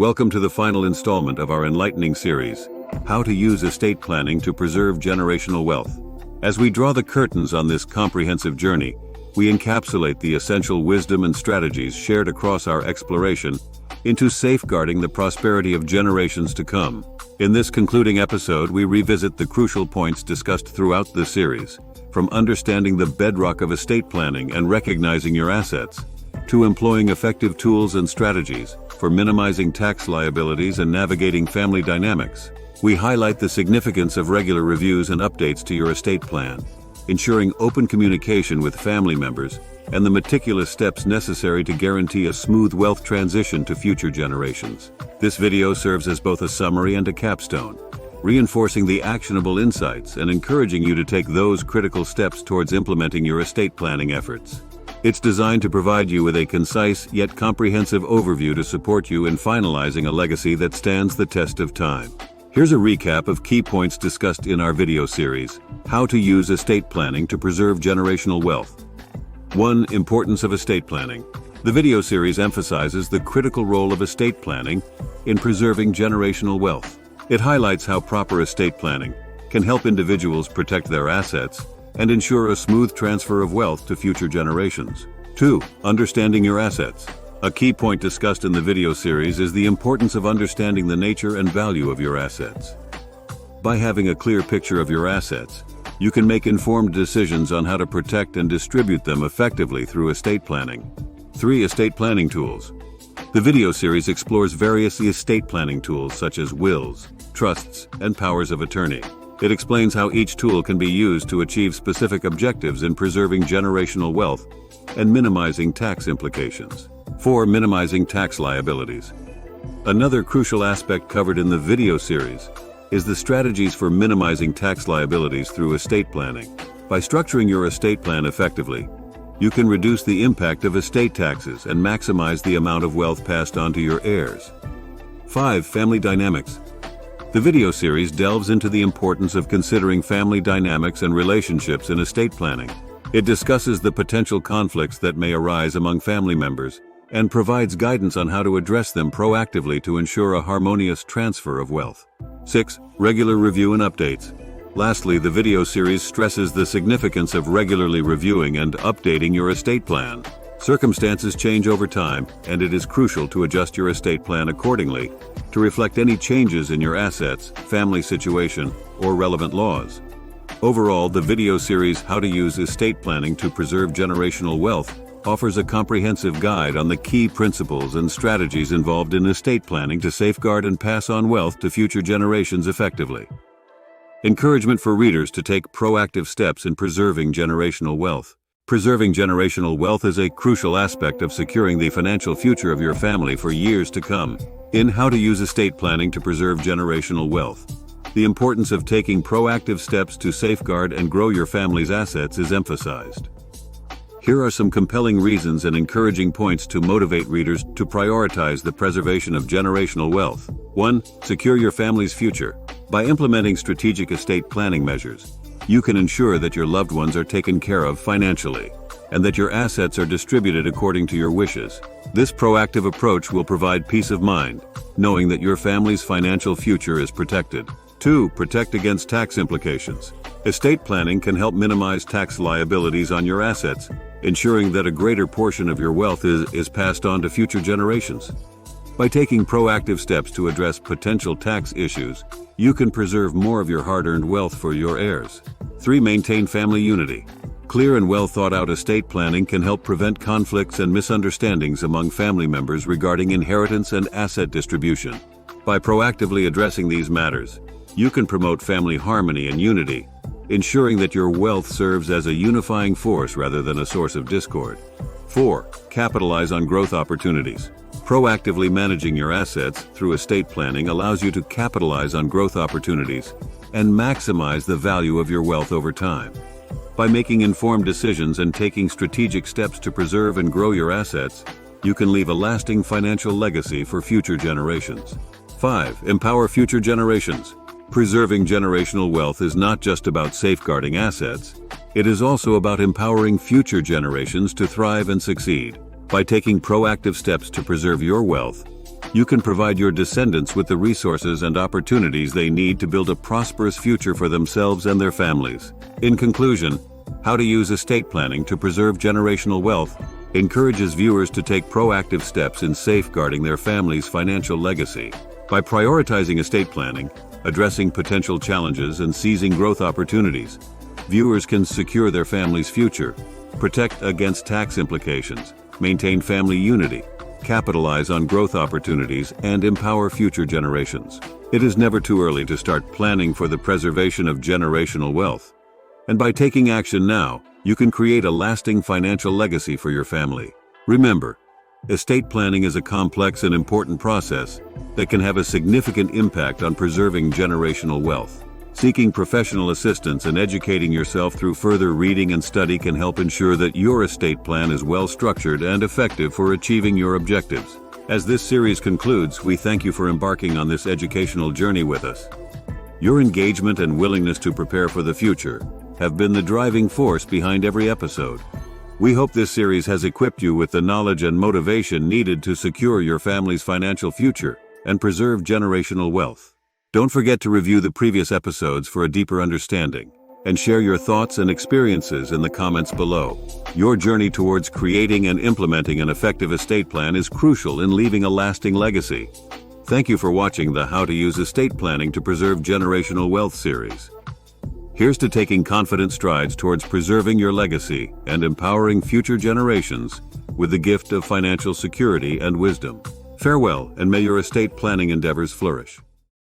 Welcome to the final installment of our enlightening series, How to Use Estate Planning to Preserve Generational Wealth. As we draw the curtains on this comprehensive journey, we encapsulate the essential wisdom and strategies shared across our exploration into safeguarding the prosperity of generations to come. In this concluding episode, we revisit the crucial points discussed throughout the series, from understanding the bedrock of estate planning and recognizing your assets, to employing effective tools and strategies for minimizing tax liabilities and navigating family dynamics. We highlight the significance of regular reviews and updates to your estate plan, ensuring open communication with family members and the meticulous steps necessary to guarantee a smooth wealth transition to future generations. This video serves as both a summary and a capstone, reinforcing the actionable insights and encouraging you to take those critical steps towards implementing your estate planning efforts. It's designed to provide you with a concise yet comprehensive overview to support you in finalizing a legacy that stands the test of time. Here's a recap of key points discussed in our video series, How to Use Estate Planning to Preserve Generational Wealth. 1. Importance of estate planning. The video series emphasizes the critical role of estate planning in preserving generational wealth. It highlights how proper estate planning can help individuals protect their assets and ensure a smooth transfer of wealth to future generations. 2. Understanding your assets. A key point discussed in the video series is the importance of understanding the nature and value of your assets. By having a clear picture of your assets, you can make informed decisions on how to protect and distribute them effectively through estate planning. 3. Estate planning tools. The video series explores various estate planning tools such as wills, trusts, and powers of attorney. It explains how each tool can be used to achieve specific objectives in preserving generational wealth and minimizing tax implications. 4. Minimizing tax liabilities. Another crucial aspect covered in the video series is the strategies for minimizing tax liabilities through estate planning. By structuring your estate plan effectively, you can reduce the impact of estate taxes and maximize the amount of wealth passed on to your heirs. 5. Family dynamics. The video series delves into the importance of considering family dynamics and relationships in estate planning. It discusses the potential conflicts that may arise among family members and provides guidance on how to address them proactively to ensure a harmonious transfer of wealth. 6. Regular review and updates. Lastly, the video series stresses the significance of regularly reviewing and updating your estate plan. Circumstances change over time, and it is crucial to adjust your estate plan accordingly to reflect any changes in your assets, family situation, or relevant laws. Overall, the video series How to Use Estate Planning to Preserve Generational Wealth offers a comprehensive guide on the key principles and strategies involved in estate planning to safeguard and pass on wealth to future generations effectively. Encouragement for readers to take proactive steps in preserving generational wealth. Preserving generational wealth is a crucial aspect of securing the financial future of your family for years to come. In How to Use Estate Planning to Preserve Generational Wealth, the importance of taking proactive steps to safeguard and grow your family's assets is emphasized. Here are some compelling reasons and encouraging points to motivate readers to prioritize the preservation of generational wealth. 1. Secure your family's future. By implementing strategic estate planning measures, you can ensure that your loved ones are taken care of financially, and that your assets are distributed according to your wishes. This proactive approach will provide peace of mind, knowing that your family's financial future is protected. 2. Protect against tax implications. Estate planning can help minimize tax liabilities on your assets, ensuring that a greater portion of your wealth is passed on to future generations. By taking proactive steps to address potential tax issues, you can preserve more of your hard-earned wealth for your heirs. 3. Maintain family unity. Clear and well-thought-out estate planning can help prevent conflicts and misunderstandings among family members regarding inheritance and asset distribution. By proactively addressing these matters, you can promote family harmony and unity, ensuring that your wealth serves as a unifying force rather than a source of discord. 4. Capitalize on growth opportunities. Proactively managing your assets through estate planning allows you to capitalize on growth opportunities and maximize the value of your wealth over time. By making informed decisions and taking strategic steps to preserve and grow your assets, you can leave a lasting financial legacy for future generations. 5. Empower future generations. Preserving generational wealth is not just about safeguarding assets, it is also about empowering future generations to thrive and succeed. By taking proactive steps to preserve your wealth, You can provide your descendants with the resources and opportunities they need to build a prosperous future for themselves and their families. In conclusion, How to Use Estate Planning to Preserve Generational Wealth encourages viewers to take proactive steps in safeguarding their family's financial legacy. By prioritizing estate planning, addressing potential challenges, and seizing growth opportunities, viewers can secure their family's future, protect against tax implications, maintain family unity, capitalize on growth opportunities, and empower future generations. It is never too early to start planning for the preservation of generational wealth. And by taking action now, you can create a lasting financial legacy for your family. Remember, estate planning is a complex and important process that can have a significant impact on preserving generational wealth. Seeking professional assistance and educating yourself through further reading and study can help ensure that your estate plan is well structured and effective for achieving your objectives. As this series concludes, we thank you for embarking on this educational journey with us. Your engagement and willingness to prepare for the future have been the driving force behind every episode. We hope this series has equipped you with the knowledge and motivation needed to secure your family's financial future and preserve generational wealth. Don't forget to review the previous episodes for a deeper understanding, and share your thoughts and experiences in the comments below. Your journey towards creating and implementing an effective estate plan is crucial in leaving a lasting legacy. Thank you for watching the How to Use Estate Planning to Preserve Generational Wealth series. Here's to taking confident strides towards preserving your legacy and empowering future generations with the gift of financial security and wisdom. Farewell, and may your estate planning endeavors flourish.